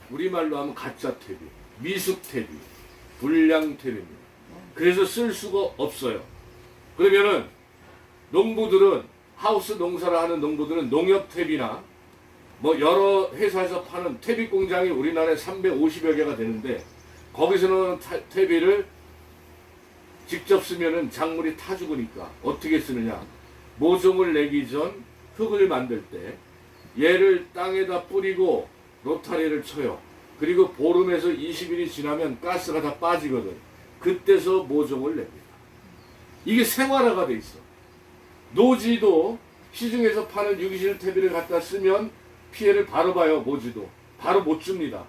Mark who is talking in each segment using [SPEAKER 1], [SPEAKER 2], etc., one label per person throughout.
[SPEAKER 1] 우리말로 하면 가짜 퇴비, 미숙 퇴비, 불량 퇴비입니다. 그래서 쓸 수가 없어요. 그러면은 농부들은 하우스 농사를 하는 농부들은 농협 퇴비나 뭐 여러 회사에서 파는 퇴비 공장이 우리나라에 350여 개가 되는데 거기서는 퇴비를 직접 쓰면은 작물이 타 죽으니까 어떻게 쓰느냐? 모종을 내기 전 흙을 만들 때 얘를 땅에다 뿌리고 로타리를 쳐요. 그리고 보름에서 20일이 지나면 가스가 다 빠지거든. 그때서 모종을 냅니다. 이게 생활화가 돼 있어. 노지도 시중에서 파는 유기질 퇴비를 갖다 쓰면 피해를 바로 봐요. 노지도 바로 못 줍니다.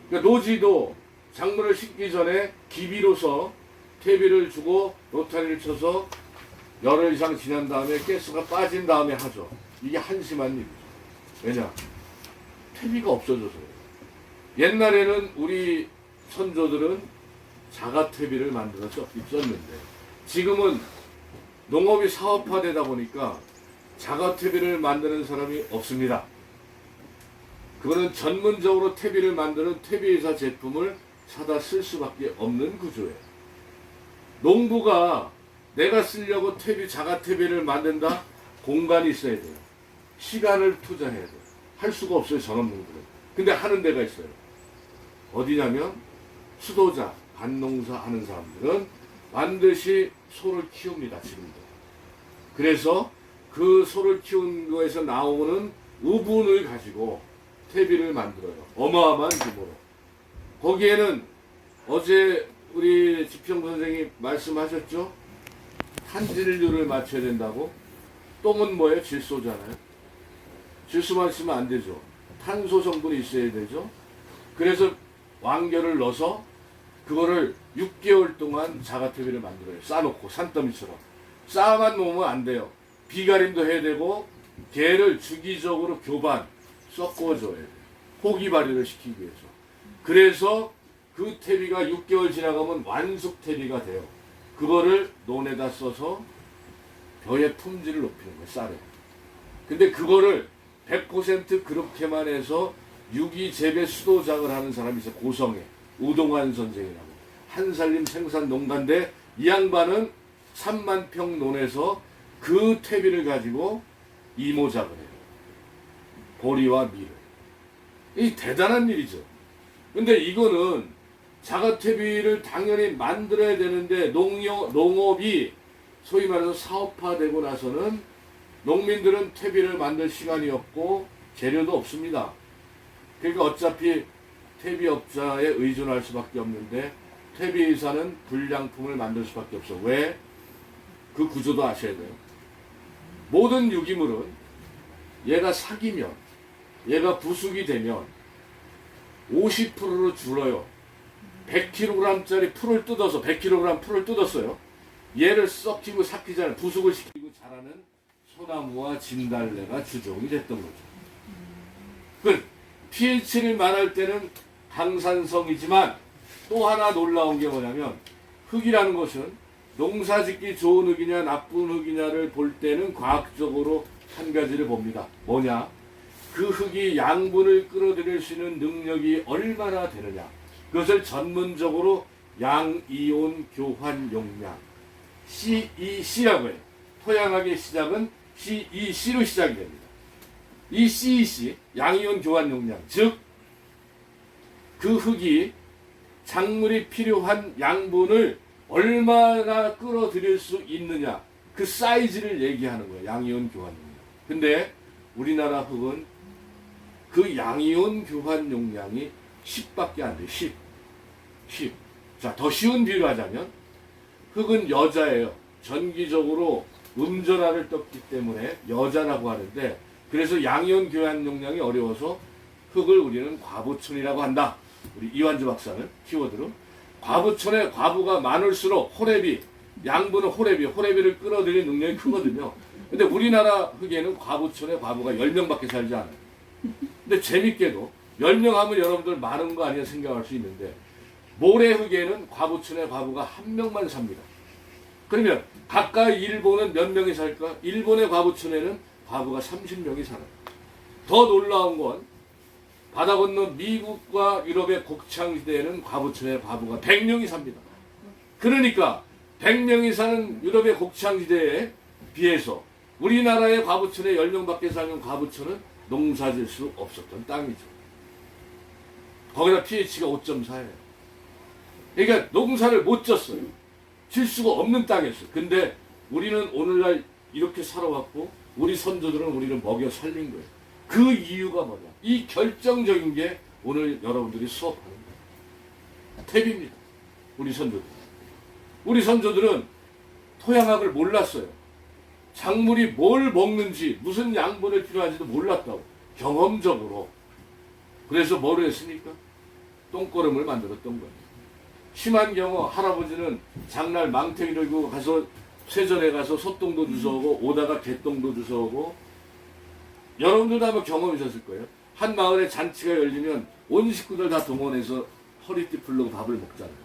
[SPEAKER 1] 그러니까 노지도 작물을 심기 전에 기비로서 퇴비를 주고 로타리를 쳐서 열흘 이상 지난 다음에 가스가 빠진 다음에 하죠. 이게 한심한 일이죠. 왜냐? 퇴비가 없어져서요. 옛날에는 우리 선조들은 자가 퇴비를 만들어서 썼는데 지금은 농업이 사업화되다 보니까 자가 퇴비를 만드는 사람이 없습니다. 그거는 전문적으로 퇴비를 만드는 퇴비회사 제품을 사다 쓸 수밖에 없는 구조예요. 농부가 내가 쓰려고 자가 퇴비를 만든다? 공간이 있어야 돼요. 시간을 투자해야 돼요. 할 수가 없어요, 전업농부는. 근데 하는 데가 있어요. 어디냐면 수도자, 밭농사 하는 사람들은 반드시 소를 키웁니다, 지금도. 그래서 그 소를 키운 거에서 나오는 우분을 가지고 퇴비를 만들어요. 어마어마한 규모로. 거기에는 어제 우리 지평 선생님이 말씀하셨죠? 탄질류를 맞춰야 된다고. 똥은 뭐예요? 질소잖아요. 질소만 쓰면 안 되죠. 탄소 성분이 있어야 되죠. 그래서 왕겨를 넣어서 그거를 6개월 동안 자가퇴비를 만들어요. 싸놓고 산더미처럼. 쌓아만 놓으면 안 돼요. 비가림도 해야 되고 개를 주기적으로 교반 섞어줘야 돼요. 호기 발휘를 시키기 위해서. 그래서 그 퇴비가 6개월 지나가면 완숙 퇴비가 돼요. 그거를 논에다 써서 벼의 품질을 높이는 거예요. 쌀에. 근데 그거를 100% 그렇게만 해서 유기재배 수도작을 하는 사람이 있어요. 고성에. 우동환 선생이라고. 한살림 생산농가인데 이 양반은 3만 평 논에서 그 퇴비를 가지고 이모작을 해요. 보리와 밀을. 이 대단한 일이죠. 근데 이거는 자가퇴비를 당연히 만들어야 되는데 농업이 소위 말해서 사업화되고 나서는 농민들은 퇴비를 만들 시간이 없고 재료도 없습니다. 그러니까 어차피 퇴비업자에 의존할 수밖에 없는데 퇴비회사는 불량품을 만들 수밖에 없어. 왜? 그 구조도 아셔야 돼요. 모든 유기물은 얘가 사기면 얘가 부숙이 되면 50%로 줄어요. 100kg짜리 풀을 뜯어서 100kg 풀을 뜯었어요. 얘를 썩히고 삭히잖아요. 부숙을 시키고 자라는 소나무와 진달래가 주종이 됐던 거죠. 그 pH를 말할 때는 강산성이지만 또 하나 놀라운 게 뭐냐면 흙이라는 것은 농사짓기 좋은 흙이냐 나쁜 흙이냐를 볼 때는 과학적으로 한 가지를 봅니다. 뭐냐? 그 흙이 양분을 끌어들일 수 있는 능력이 얼마나 되느냐. 그것을 전문적으로 양이온 교환 용량 CEC라고 해요. 토양학의 시작은 CEC로 시작이 됩니다. 이 CEC, 양이온 교환 용량, 즉 그 흙이 작물이 필요한 양분을 얼마나 끌어들일 수 있느냐, 그 사이즈를 얘기하는 거예요. 양이온 교환 용량. 근데 우리나라 흙은 그 양이온 교환 용량이 10밖에 안 돼요. 10. 자, 더 쉬운 비유를 하자면 흙은 여자예요. 전기적으로 음전화를 떴기 때문에 여자라고 하는데, 그래서 양이온 교환 용량이 어려워서 흙을 우리는 과부촌이라고 한다. 우리 이완주 박사는 키워드로. 과부촌에 과부가 많을수록 호랩이, 양분은 호랩이를 끌어들이는 능력이 크거든요. 근데 우리나라 흙에는 과부촌에 과부가 10명밖에 살지 않아요. 근데 재밌게도 10명 하면 여러분들 많은 거 아니냐 생각할 수 있는데 모래흙에는 과부촌에 과부가 1명만 삽니다. 그러면 가까이 일본은 몇 명이 살까? 일본의 과부촌에는 과부가 30명이 살아요. 더 놀라운 건 바다 건너 미국과 유럽의 곡창지대에는 과부천의 과부가 100명이 삽니다. 그러니까 100명이 사는 유럽의 곡창지대에 비해서 우리나라의 과부천에 10명밖에 사는 과부천은 농사질 수 없었던 땅이죠. 거기다 pH가 5.4예요. 그러니까 농사를 못 졌어요. 질 수가 없는 땅이었어요. 근데 우리는 오늘날 이렇게 살아왔고 우리 선조들은 우리를 먹여 살린 거예요. 그 이유가 뭐냐? 이 결정적인 게 오늘 여러분들이 수업하는 거예요. 탭입니다. 우리 선조들. 우리 선조들은 토양학을 몰랐어요. 작물이 뭘 먹는지 무슨 양분을 필요한지도 몰랐다고. 경험적으로. 그래서 뭐를 했습니까? 똥거름을 만들었던 거예요. 심한 경우 할아버지는 장날 망태기 들고 가서 쇠전에 가서 소똥도 주워오고 오다가 개똥도 주워오고 여러분들도 아마 경험이셨을 거예요. 한 마을에 잔치가 열리면 온 식구들 다 동원해서 허리띠 풀르고 밥을 먹잖아요.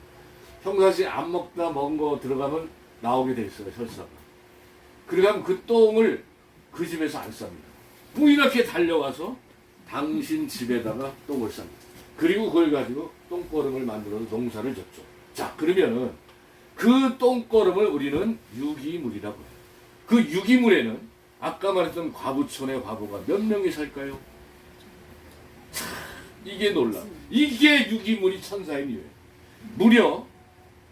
[SPEAKER 1] 평상시에 안 먹다 먹은 거 들어가면 나오게 돼 있어요. 혈사가. 그러면 그 똥을 그 집에서 안 쌉니다. 이렇게 달려가서 당신 집에다가 똥을 쌉니다. 그리고 그걸 가지고 똥거름을 만들어서 농사를 졌죠. 자, 그러면은 그 똥거름을 우리는 유기물이라고 해요. 그 유기물에는 아까 말했던 과부천의 과부가 몇 명이 살까요? 참, 이게 놀라. 이게 유기물이 천사인 이유예요. 무려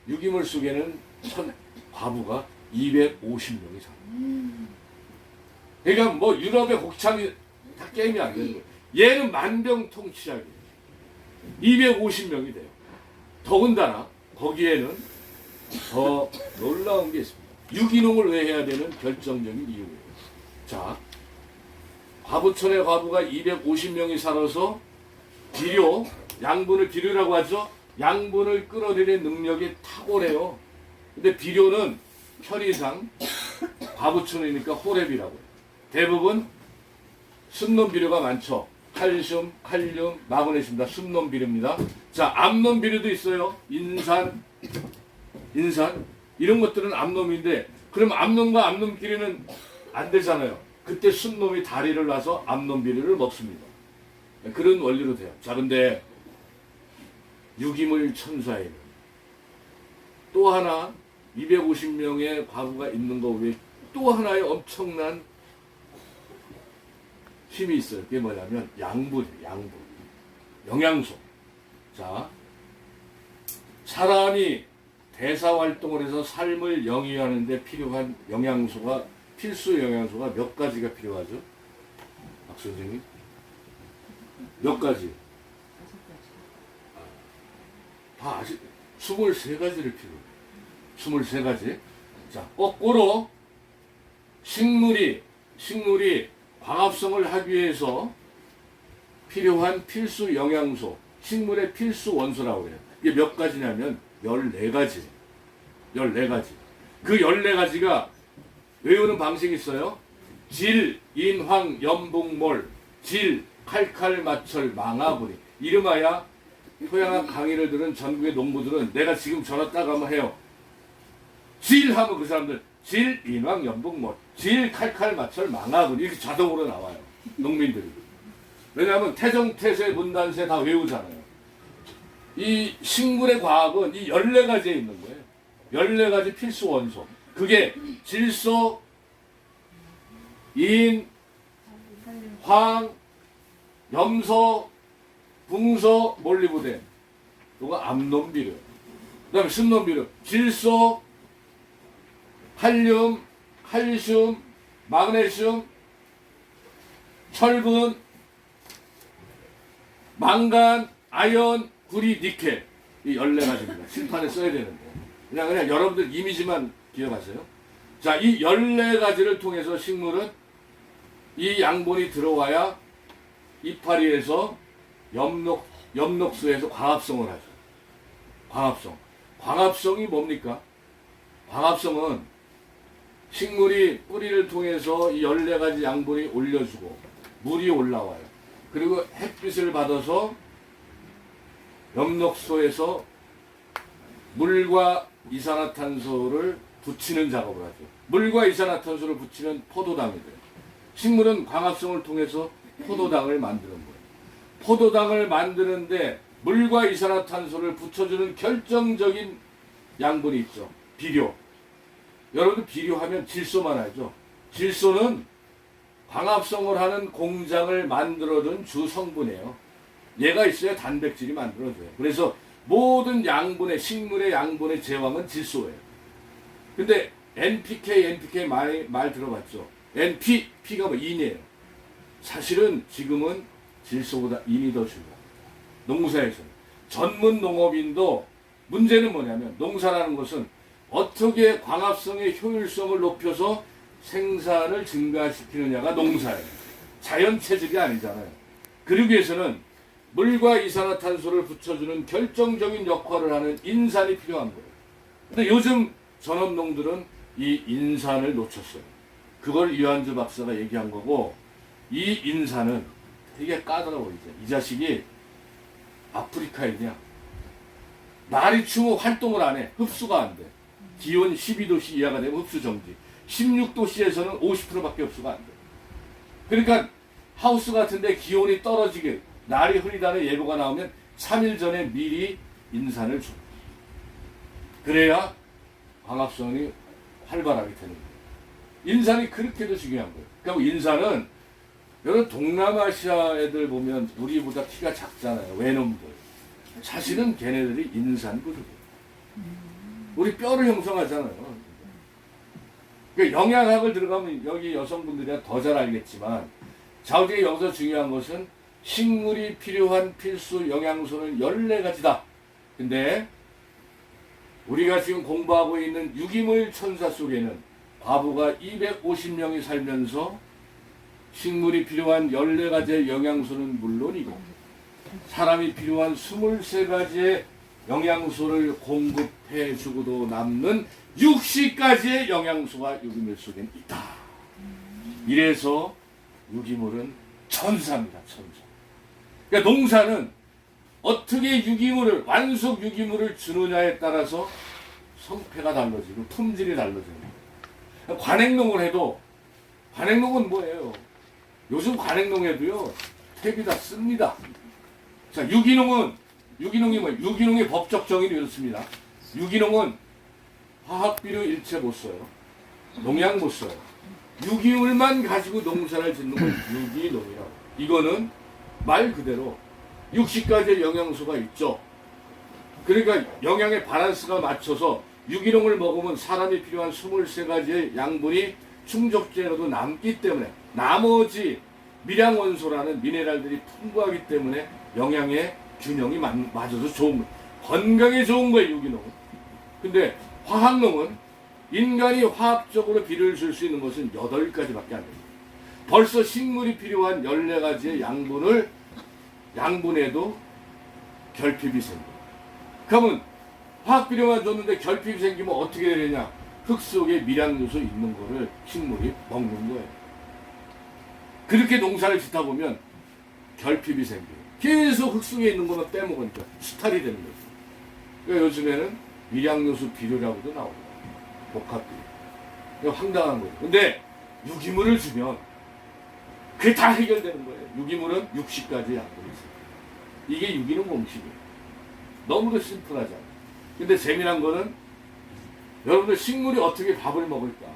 [SPEAKER 1] 유기물 속에는 과부가 250명이 살아요. 그러니까 뭐 유럽의 곡창이 다 게임이 안 되는 거예요. 얘는 만병통치약이에요. 250명이 돼요. 더군다나 거기에는 더 놀라운 게 있습니다. 유기농을 왜 해야 되는 결정적인 이유예요. 자, 과부천의 과부가 250명이 살아서 비료, 양분을 비료라고 하죠. 양분을 끌어들이는 능력이 탁월해요. 근데 비료는 편의상 과부천이니까 호랩이라고 해요. 대부분 순놈 비료가 많죠. 칼슘, 칼륨, 마그네슘 다 순놈 비료입니다. 자, 암놈 비료도 있어요. 인산 이런 것들은 암놈인데 그럼 암놈과 암놈끼리는 안 되잖아요. 그때 순놈이 다리를 놔서 암놈 비료를 먹습니다. 그런 원리로 돼요. 자, 근데 유기물 천사에는 또 하나 250명의 과부가 있는 거 외에 또 하나의 엄청난 힘이 있어요. 그게 뭐냐면 양분이에요. 양분. 영양소. 자, 사람이 대사활동을 해서 삶을 영위하는 데 필요한 영양소가 필수 영양소가 몇 가지가 필요하죠? 박 선생님? 몇 가지? 다 아시 23가지를 필요해요. 23가지. 자, 거꾸로 식물이 광합성을 하기 위해서 필요한 필수 영양소, 식물의 필수 원소라고 해요. 이게 몇 가지냐면 14가지. 14가지. 그 14가지가 외우는 방식이 있어요. 질, 인황, 염분몰, 질, 칼칼, 마철, 망화분이. 이름하여 토양학 강의를 들은 전국의 농부들은 내가 지금 전화 딱 한번 해요. 질 하면 그 사람들 질, 인황, 염분몰, 질, 칼칼, 마철, 망화분 이렇게 자동으로 나와요. 농민들이. 왜냐하면 태종, 태세, 문단세 다 외우잖아요. 이 식물의 과학은 이 14가지에 있는 거예요. 14가지 필수 원소. 그게 질소, 인, 황, 염소, 붕소, 몰리브덴. 이거 암놈비료. 그 다음에 순놈비료. 질소, 칼륨, 칼슘, 마그네슘, 철분, 망간, 아연, 구리, 니켈. 이 14가지입니다. 실판에 써야 되는데. 그냥 여러분들 이미지만 기억하세요. 자, 이 14가지를 통해서 식물은 이 양분이 들어와야 이파리에서 엽록소에서 광합성을 하죠. 광합성. 광합성이 뭡니까? 광합성은 식물이 뿌리를 통해서 이 14가지 양분이 올려주고 물이 올라와요. 그리고 햇빛을 받아서 엽록소에서 물과 이산화탄소를 붙이는 작업을 하죠. 물과 이산화탄소를 붙이면 포도당이 돼요. 식물은 광합성을 통해서 포도당을 만드는 거예요. 포도당을 만드는데 물과 이산화탄소를 붙여주는 결정적인 양분이 있죠. 비료. 여러분들 비료하면 질소만 알죠. 질소는 광합성을 하는 공장을 만들어준 주 성분이에요. 얘가 있어야 단백질이 만들어져요. 그래서 모든 양분의 식물의 양분의 제왕은 질소예요. 근데 NPK 말 들어봤죠? P가 뭐 인이에요. 사실은 지금은 질소보다 인이 더 중요해요. 농사에서는. 전문 농업인도 문제는 뭐냐면 농사라는 것은 어떻게 광합성의 효율성을 높여서 생산을 증가시키느냐가 농사예요. 자연 체질이 아니잖아요. 그러기 위해서는 물과 이산화탄소를 붙여주는 결정적인 역할을 하는 인산이 필요한 거예요. 근데 요즘 전업농들은 이 인산을 놓쳤어요. 그걸 이완주 박사가 얘기한 거고, 이 인산은 되게 까다로워. 이 자식이 아프리카인이야. 날이 추워 활동을 안 해. 흡수가 안 돼. 기온 12도씨 이하가 되면 흡수 정지. 16도씨에서는 50%밖에 흡수가 안 돼. 그러니까 하우스 같은데 기온이 떨어지게 날이 흐리다는 예보가 나오면 3일 전에 미리 인산을 줘. 그래야 광합성이 활발하게 되는 거예요. 인산이 그렇게도 중요한 거예요. 그러니까 인산은 여러분 동남아시아 애들 보면 우리보다 키가 작잖아요. 외놈들. 사실은 걔네들이 인산 부족이에요. 우리 뼈를 형성하잖아요. 그러니까 영양학을 들어가면 여기 여성분들이 더 잘 알겠지만 자우디가 여기서 중요한 것은 식물이 필요한 필수 영양소는 14가지다. 근데 우리가 지금 공부하고 있는 유기물 천사 속에는 과부가 250명이 살면서 식물이 필요한 14가지의 영양소는 물론이고 사람이 필요한 23가지의 영양소를 공급해 주고도 남는 60가지의 영양소가 유기물 속에 있다. 이래서 유기물은 천사입니다. 천사. 그러니까 농사는 어떻게 유기물을 완숙 유기물을 주느냐에 따라서 성패가 달라지고 품질이 달라집니다. 관행농을 해도 관행농은 뭐예요? 요즘 관행농에도요 퇴비 다 씁니다. 자, 유기농이 뭐예요? 유기농의 법적 정의는 이렇습니다. 유기농은 화학비료 일체 못 써요. 농약 못 써요. 유기물만 가지고 농사를 짓는 건 유기농이라고. 이거는 말 그대로 60가지의 영양소가 있죠. 그러니까 영양의 밸런스가 맞춰서 유기농을 먹으면 사람이 필요한 23가지의 양분이 충족제로도 남기 때문에 나머지 밀양원소라는 미네랄들이 풍부하기 때문에 영양의 균형이 맞아서 좋은 거예요. 건강에 좋은 거예요, 유기농은. 근데 화학농은 인간이 화학적으로 비료를 줄 수 있는 것은 8가지밖에 안 됩니다. 벌써 식물이 필요한 14가지의 양분에도 결핍이 생겨요. 그러면 화학비료만 줬는데 결핍이 생기면 어떻게 되느냐? 흙 속에 밀양요소 있는 거를 식물이 먹는 거예요. 그렇게 농사를 짓다 보면 결핍이 생겨요. 계속 흙 속에 있는 거만 빼먹으니까 수탈이 되는 거죠. 그러니까 요즘에는 밀양요소 비료라고도 나옵니다. 복합비료. 이거 황당한 거예요. 근데 유기물을 주면 그게 다 해결되는 거예요. 유기물은 60가지 양분이 있어요. 이게 유기농 공식이에요. 너무도 심플하잖아요. 근데 재미난 거는 여러분들 식물이 어떻게 밥을 먹을까?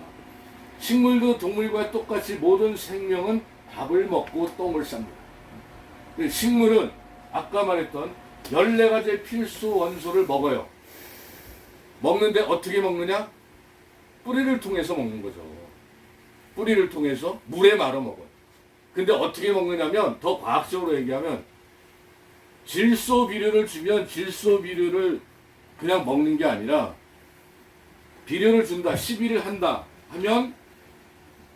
[SPEAKER 1] 식물도 동물과 똑같이 모든 생명은 밥을 먹고 똥을 쌉니다. 근데 식물은 아까 말했던 14가지의 필수 원소를 먹어요. 먹는데 어떻게 먹느냐? 뿌리를 통해서 먹는 거죠. 뿌리를 통해서 물에 말아 먹어요. 근데 어떻게 먹느냐면 더 과학적으로 얘기하면 질소 비료를 주면 질소 비료를 그냥 먹는 게 아니라 비료를 준다, 시비를 한다 하면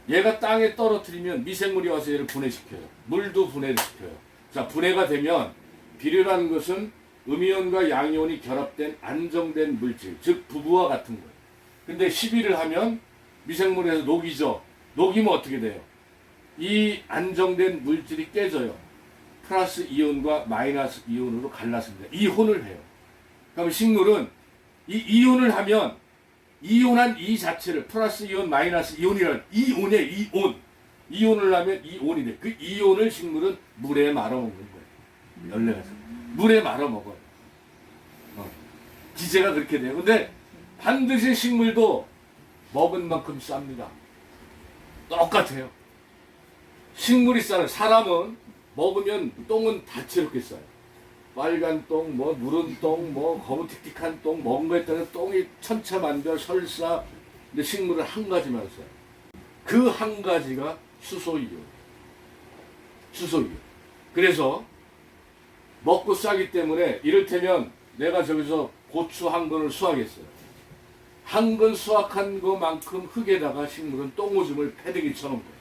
[SPEAKER 1] 얘가 땅에 떨어뜨리면 미생물이 와서 얘를 분해시켜요. 물도 분해를 시켜요. 자, 분해가 되면 비료라는 것은 음이온과 양이온이 결합된 안정된 물질, 즉 부부와 같은 거예요. 근데 시비를 하면 미생물에서 녹이죠. 녹이면 어떻게 돼요? 이 안정된 물질이 깨져요. 플러스 이온과 마이너스 이온으로 갈랐습니다. 이혼을 해요. 그럼 식물은 이 이혼을 하면 이온한 이 자체를 플러스 이온 마이너스 이온이라는 이온에 이온을 하면 이온이 돼. 그 이온을 식물은 물에 말아먹는 거예요. 14가지. 물에 말아 먹어요. 기제가 그렇게 돼요. 근데 반드시 식물도 먹은 만큼 쌉니다. 똑같아요. 식물이 싸요. 사람은 먹으면 똥은 다채롭게 싸요. 빨간 똥, 뭐 누른 똥, 뭐 거무틱틱한 똥, 먹은 거에 따라 똥이 천차만별, 설사. 근데 식물은 한 가지만 써요. 그 한 가지가 수소이온. 수소이온. 그래서 먹고 싸기 때문에 이를테면 내가 저기서 고추 한 근을 수확했어요. 한 근 수확한 것만큼 흙에다가 식물은 똥오줌을 패대기 쳐놓은 거예요.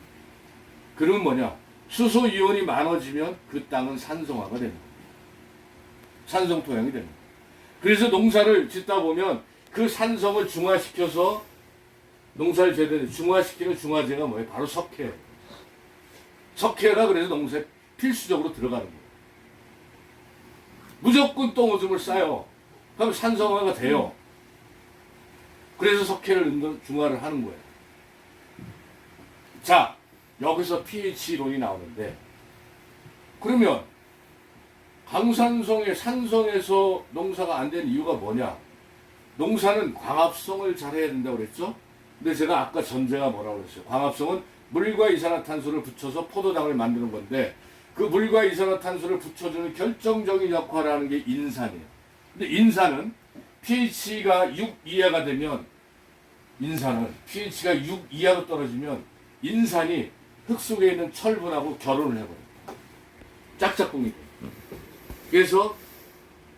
[SPEAKER 1] 그러면 뭐냐? 수소이온이 많아지면 그 땅은 산성화가 되는 거예요. 산성토양이 되는 거예요. 그래서 농사를 짓다 보면 그 산성을 중화시켜서 농사를 제대로 중화시키는 중화제가 뭐예요? 바로 석회예요. 석회가 그래서 농사에 필수적으로 들어가는 거예요. 무조건 똥오줌을 싸요. 그럼 산성화가 돼요. 그래서 석회를 중화를 하는 거예요. 자, 여기서 pH 이론이 나오는데, 그러면 강산성의 산성에서 농사가 안 되는 이유가 뭐냐? 농사는 광합성을 잘해야 된다고 그랬죠? 근데 제가 아까 전제가 뭐라고 그랬어요? 광합성은 물과 이산화탄소를 붙여서 포도당을 만드는 건데, 그 물과 이산화탄소를 붙여주는 결정적인 역할을 하는 게 인산이에요. 근데 인산은 pH가 6 이하가 되면, 인산은 pH가 6 이하로 떨어지면 인산이 흙 속에 있는 철분하고 결혼을 해버려요. 짝짝꿍이 돼요. 그래서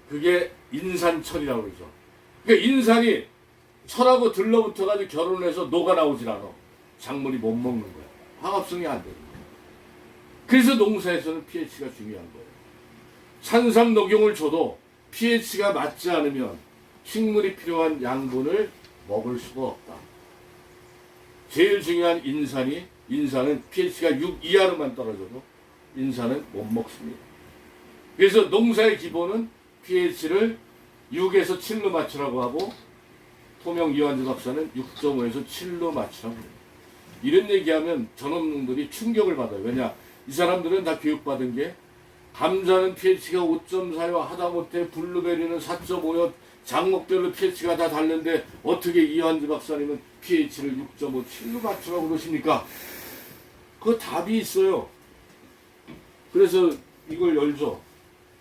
[SPEAKER 1] 그게 인산철이라고 그러죠. 그러니까 인산이 철하고 들러붙어가지고 결혼을 해서 녹아 나오질 않아. 작물이 못 먹는 거야. 화합성이 안 되는 거야. 그래서 농사에서는 pH가 중요한 거예요. 산삼 녹용을 줘도 pH가 맞지 않으면 식물이 필요한 양분을 먹을 수가 없다. 제일 중요한 인산은 pH가 6 이하로만 떨어져도 인산은 못 먹습니다. 그래서 농사의 기본은 pH를 6에서 7로 맞추라고 하고, 토명 이완주 박사는 6.5에서 7로 맞추라고 해요. 이런 얘기하면 전업농들이 충격을 받아요. 왜냐? 이 사람들은 다 교육받은 게, 감자는 pH가 5.4요, 하다못해 블루베리는 4.5요, 작목별로 pH가 다 다른데 어떻게 이완주 박사님은 pH를 6.5, 7로 맞추라고 그러십니까? 그 답이 있어요. 그래서 이걸 열죠.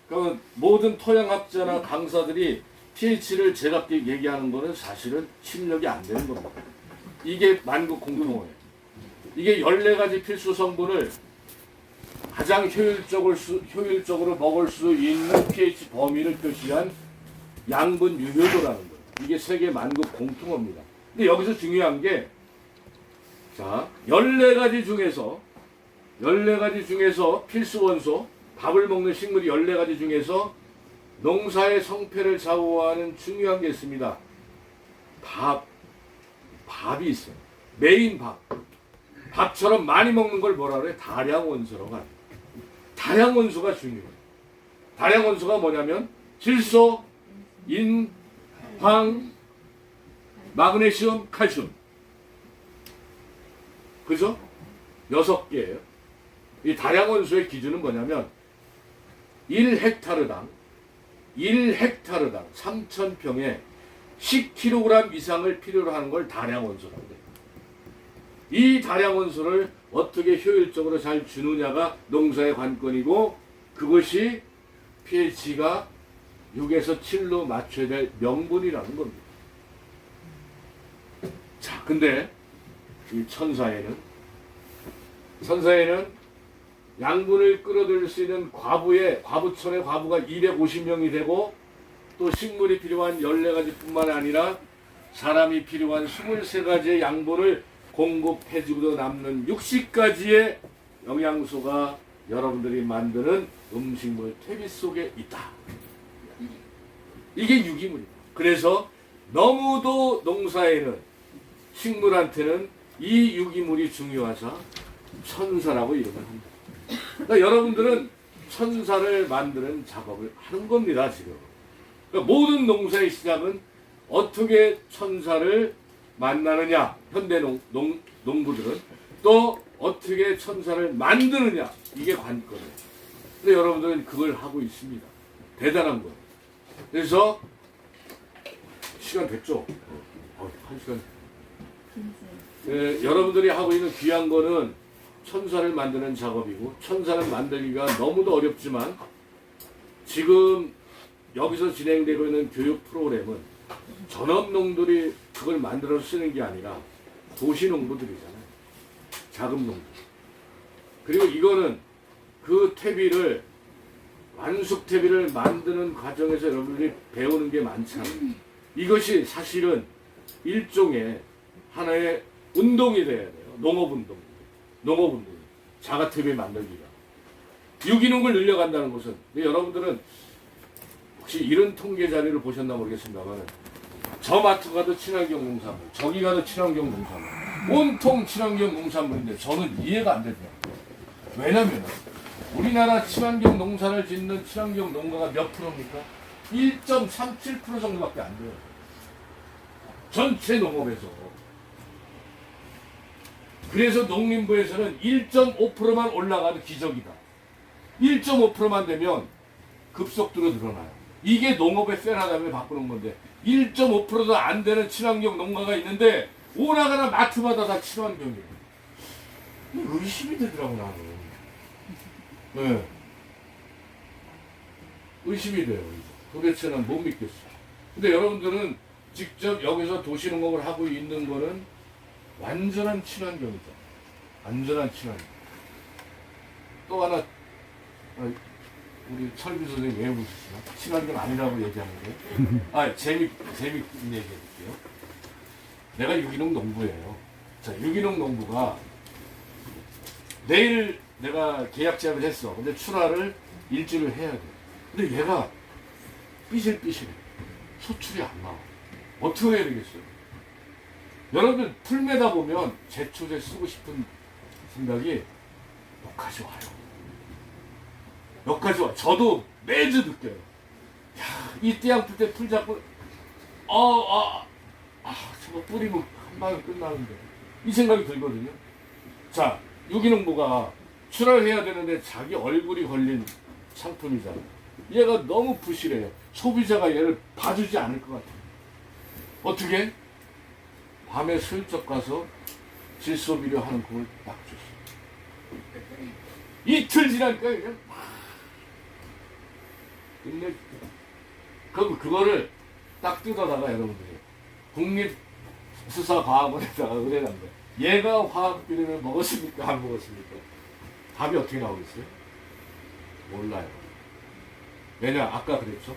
[SPEAKER 1] 그러니까 모든 토양학자나 강사들이 pH를 제각기 얘기하는 거는 사실은 실력이 안 되는 겁니다. 이게 만국 공통어예요. 이게 14가지 필수 성분을 가장 효율적으로 먹을 수 있는 pH 범위를 표시한 양분 유효도라는 거예요. 이게 세계 만국 공통어입니다. 근데 여기서 중요한 게, 자, 14가지 중에서 필수 원소, 밥을 먹는 식물이 14가지 중에서 농사의 성패를 좌우하는 중요한 게 있습니다. 밥이 있어요. 메인 밥. 밥처럼 많이 먹는 걸 뭐라 그래? 다량원소라고 합니다. 다량원소가 중요해요. 다량원소가 뭐냐면 질소, 인, 황, 마그네슘, 칼슘. 그죠? 6개예요. 이 다량원소의 기준은 뭐냐면 1헥타르당 3,000평에 10kg 이상을 필요로 하는 걸 다량원소라고 해요. 이 다량원소를 어떻게 효율적으로 잘 주느냐가 농사의 관건이고, 그것이 pH가 6에서 7로 맞춰야 될 명분이라는 겁니다. 자, 근데 이 천사에는 양분을 끌어들일 수 있는 과부천의 과부가 250명이 되고, 또 식물이 필요한 14가지 뿐만 아니라 사람이 필요한 23가지의 양분을 공급해주고도 남는 60가지의 영양소가 여러분들이 만드는 음식물 퇴비 속에 있다. 이게 유기물입니다. 그래서 너무도 농사에는, 식물한테는 이 유기물이 중요하자 천사라고 이름을 합니다. 그러니까 여러분들은 천사를 만드는 작업을 하는 겁니다, 지금. 그러니까 모든 농사의 시작은 어떻게 천사를 만나느냐, 현대 농부들은 또 어떻게 천사를 만드느냐, 이게 관건이에요. 근데 여러분들은 그걸 하고 있습니다. 대단한 거예요. 그래서 시간 됐죠? 1시간. 여러분들이 하고 있는 귀한 거는 천사를 만드는 작업이고, 천사를 만들기가 너무도 어렵지만 지금 여기서 진행되고 있는 교육 프로그램은 전업농들이 그걸 만들어서 쓰는 게 아니라 도시농부들이잖아요. 자금농부. 그리고 이거는 그 퇴비를, 완숙 퇴비를 만드는 과정에서 여러분들이 배우는 게 많잖아요. 이것이 사실은 일종의 하나의 운동이 돼야 돼요. 농업운동. 자가 퇴비 만들기가. 유기농을 늘려간다는 것은, 여러분들은 혹시 이런 통계 자료를 보셨나 모르겠습니다만, 저 마트 가도 친환경 농산물, 저기 가도 친환경 농산물, 온통 친환경 농산물인데 저는 이해가 안 되더라고요. 왜냐면 우리나라 친환경 농사를 짓는 친환경 농가가 몇 프로입니까? 1.37% 정도밖에 안 돼요. 전체 농업에서. 그래서 농림부에서는 1.5%만 올라가도 기적이다. 1.5%만 되면 급속도로 늘어나요. 이게 농업의 세라담을 바꾸는 건데, 1.5%도 안 되는 친환경 농가가 있는데 오나가나 마트마다 다 친환경이에요. 의심이 되더라고 나는. 네. 의심이 돼요. 도대체는 못 믿겠어요. 근데 여러분들은 직접 여기서 도시농업을 하고 있는 거는 완전한 친환경이죠. 완전한 친환경. 또 하나, 우리 철비 선생님 왜 웃으시나? 친환경 아니라고 얘기하는데. 재밌는 얘기 해볼게요. 내가 유기농 농부예요. 자, 유기농 농부가 내일 내가 계약 제약을 했어. 근데 출하를 일주일 해야 돼. 근데 얘가 삐실삐실해. 소출이 안 나와. 어떻게 해야 되겠어요? 여러분 풀 매다 보면 제초제 쓰고 싶은 생각이 여기까지 와요. 여기까지 와. 저도 매주 느껴요. 야, 이 띠양 풀 때 풀 잡고 저거 뿌리면 한 방에 끝나는데 이 생각이 들거든요. 자, 유기농부가 출하를 해야 되는데 자기 얼굴이 걸린 상품이잖아요. 얘가 너무 부실해요. 소비자가 얘를 봐주지 않을 것 같아요. 어떻게? 밤에 슬쩍 가서 질소비료 하는 걸 딱 줬어요. 이틀 지나니까 그냥 막. 근데 그거를 딱 뜯어다가 여러분들이 국립수사과학원에다가 의뢰한 거예요. 얘가 화학비료를 먹었습니까? 안 먹었습니까? 답이 어떻게 나오겠어요? 몰라요. 왜냐? 아까 그랬죠?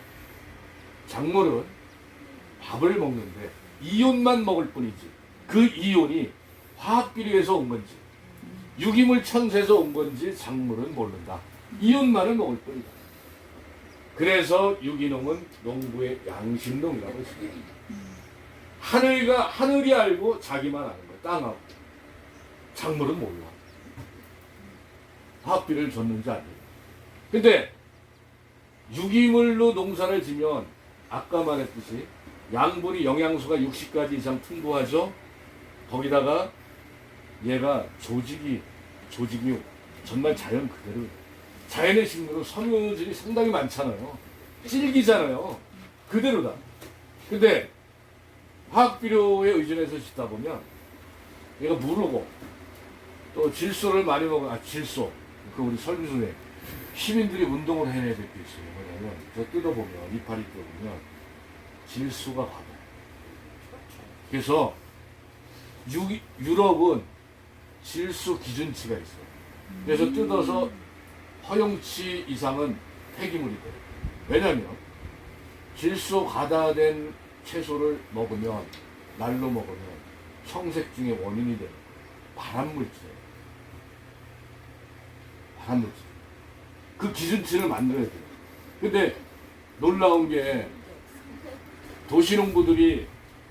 [SPEAKER 1] 작물은 밥을 먹는데 이온만 먹을 뿐이지 그 이온이 화학비료에서 온 건지 유기물 천세에서 온 건지 작물은 모른다. 이온만을 먹을 뿐이다. 그래서 유기농은 농부의 양심농이라고 했습니다. 하늘이 알고 자기만 아는 거야. 땅하고. 작물은 몰라. 화학비료를 줬는지 아니에요. 근데 유기물로 농사를 지면 아까 말했듯이 양분이 영양소가 60가지 이상 풍부하죠. 거기다가 얘가 조직이 정말 자연 그대로. 자연의 식물은 섬유질이 상당히 많잖아요. 질기잖아요. 그대로다. 근데 화학비료에 의존해서 짓다 보면 얘가 무르고 또 질소를 많이 먹어. 질소. 그 우리 설비소에 시민들이 운동을 해내야 될 게 있어요. 뭐냐면 저 뜯어보면 이파리 뜯어보면 질소가 받아요. 그래서 유럽은 질소 기준치가 있어요. 그래서 뜯어서 허용치 이상은 폐기물이 돼요. 왜냐하면 질소 가다된 채소를 먹으면 날로 먹으면 청색증의 원인이 되는 발암물질이에요. 발암물질. 그 기준치를 만들어야 돼요. 근데 놀라운 게 도시농부들이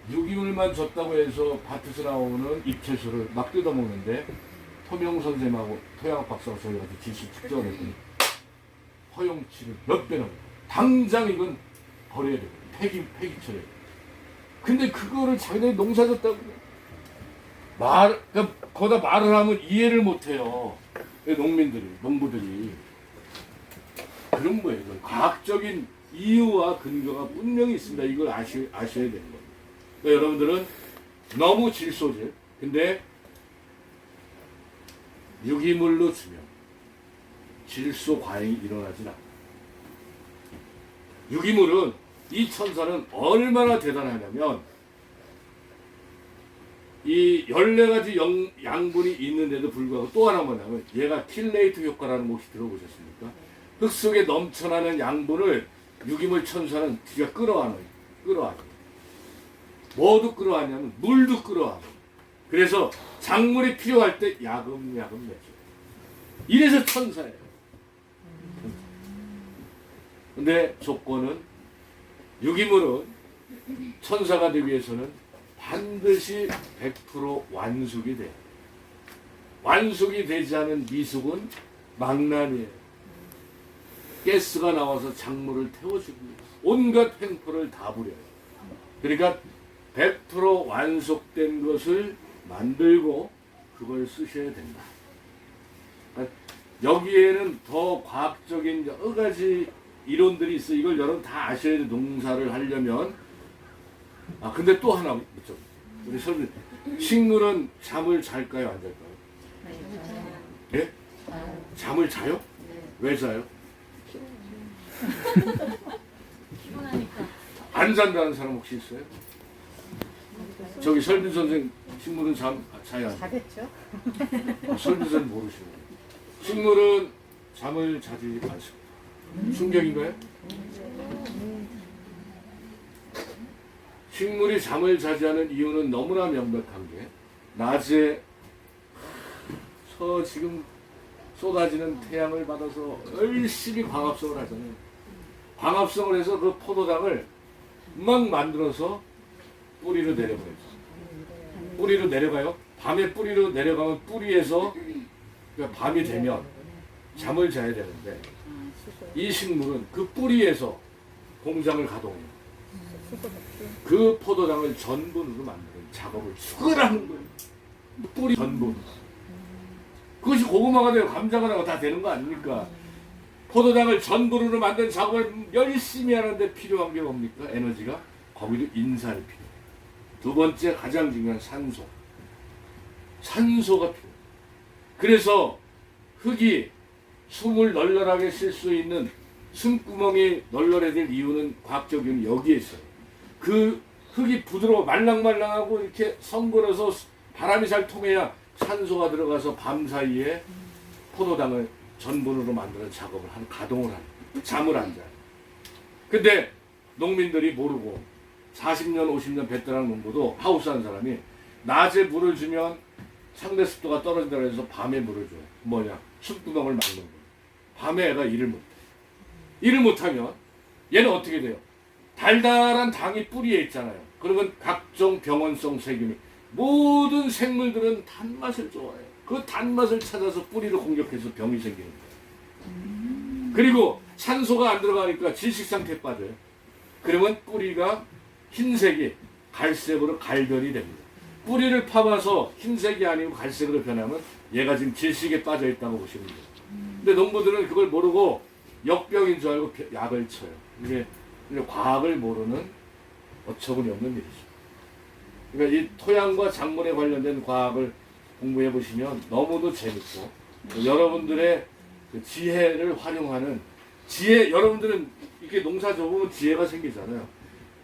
[SPEAKER 1] 유기물만 줬다고 해서 밭에서 나오는 잎채소를 막 뜯어먹는데 토명 선생님하고 토양학 박사가 저희 같이 질소 측정을 했더니 허용치를 몇 배나 당장 이건 버려야 돼요. 폐기 처리해야 돼요. 근데 그거를 자기네들이 농사 줬다고 거기다 말을 하면 이해를 못해요. 농부들이. 다른 거예요. 이건 과학적인 이유와 근거가 분명히 있습니다. 이걸 아셔야 되는 겁니다. 그러니까 여러분들은 너무 질소질, 근데 유기물로 주면 질소 과잉이 일어나진 않아요. 유기물은 이 천사는 얼마나 대단하냐면 이 14가지 양분이 있는데도 불구하고 또 하나 뭐냐면 얘가 킬레이트 효과라는 거 혹시 들어보셨습니까? 흙 속에 넘쳐나는 양분을 유기물 천사는 뒤가 끌어안아요. 뭐도 끌어안냐면 물도 끌어안아요. 그래서 작물이 필요할 때 야금야금 내줘요. 이래서 천사예요. 근데 조건은 유기물은 천사가 되기 위해서는 반드시 100% 완숙이 돼요. 완숙이 되지 않은 미숙은 망나니예요. 가스가 나와서 작물을 태워줍니다. 온갖 횡포를 다 부려요. 그러니까 100% 완숙된 것을 만들고 그걸 쓰셔야 된다. 그러니까 여기에는 더 과학적인 여러 가지 이론들이 있어요. 이걸 여러분 다 아셔야 돼요. 농사를 하려면. 근데 또 하나 묻죠. 우리 설명. 식물은 잠을 잘까요? 안 잘까요? 예? 잠을 자요? 왜 자요?
[SPEAKER 2] 피곤하니까.
[SPEAKER 1] 안 잔다는 사람 혹시 있어요? 저기 설빈 선생 식물은 자요? 안 자요?
[SPEAKER 3] 자겠죠?
[SPEAKER 1] 설빈 선생 모르시네요. 식물은 잠을 자지 않습니다. 충격인가요? 식물이 잠을 자지 않은 이유는 너무나 명백한 게 낮에 지금 쏟아지는 태양을 받아서 열심히 광합성을 하잖아요. 광합성을 해서 그 포도당을 막 만들어서 뿌리로 내려가요. 뿌리로 내려가요. 밤에 뿌리로 내려가면 뿌리에서 그러니까 밤이 되면 잠을 자야 되는데 이 식물은 그 뿌리에서 공장을 가동해요. 그 포도당을 전분으로 만드는 작업을 수거하는 거예요. 뿌리 전분. 그것이 고구마가 되고 감자가 되고 다 되는 거 아닙니까? 포도당을 전분으로 만든 작업을 열심히 하는데 필요한 게 뭡니까? 에너지가. 거기도 인산이 필요해요. 두 번째 가장 중요한 산소. 산소가 필요해요. 그래서 흙이 숨을 널널하게 쉴 수 있는 숨구멍이 널널해질 이유는 과학적 이유는 여기에 있어요. 그 흙이 부드러워 말랑말랑하고 이렇게 성글어서 바람이 잘 통해야 산소가 들어가서 밤 사이에 포도당을 전분으로 만드는 작업을 하는 가동을 하는 잠을 안 자요. 근데 농민들이 모르고 40년 50년 베테랑 농부도 하우스 한 사람이 낮에 물을 주면 상대 습도가 떨어진다고 해서 밤에 물을 줘요. 뭐냐? 숨구멍을 막는 거예요. 밤에 애가 일을 못해. 일을 못하면 얘는 어떻게 돼요? 달달한 당이 뿌리에 있잖아요. 그러면 각종 병원성 세균이 모든 생물들은 단맛을 좋아해요. 그 단맛을 찾아서 뿌리를 공격해서 병이 생기는 거예요. 그리고 산소가 안 들어가니까 질식 상태에 빠져요. 그러면 뿌리가 흰색이 갈색으로 갈변이 됩니다. 뿌리를 파봐서 흰색이 아니고 갈색으로 변하면 얘가 지금 질식에 빠져 있다고 보시면 돼요. 근데 농부들은 그걸 모르고 역병인 줄 알고 약을 쳐요. 이게 과학을 모르는 어처구니 없는 일이죠. 그러니까 이 토양과 작물에 관련된 과학을 공부해 보시면 너무도 재밌고 여러분들의 그 지혜를 활용하는 여러분들은 이렇게 농사 져보면 지혜가 생기잖아요.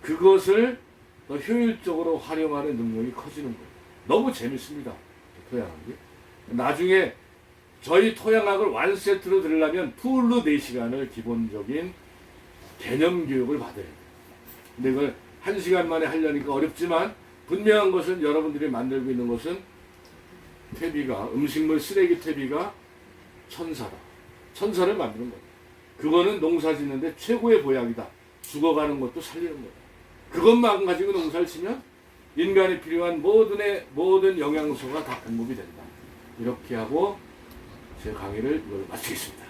[SPEAKER 1] 그것을 더 효율적으로 활용하는 능력이 커지는 거예요. 너무 재밌습니다. 토양학이. 나중에 저희 토양학을 완세트로 들으려면 풀로 4시간을 기본적인 개념 교육을 받아야 돼요. 근데 그걸 1시간 만에 하려니까 어렵지만 분명한 것은 여러분들이 만들고 있는 것은 음식물 쓰레기 퇴비가 천사다. 천사를 만드는 거예요. 그거는 농사 짓는데 최고의 보약이다. 죽어가는 것도 살리는 거예요. 그것만 가지고 농사를 치면 인간이 필요한 모든 영양소가 다 공급이 된다. 이렇게 하고 제 강의를 마치겠습니다.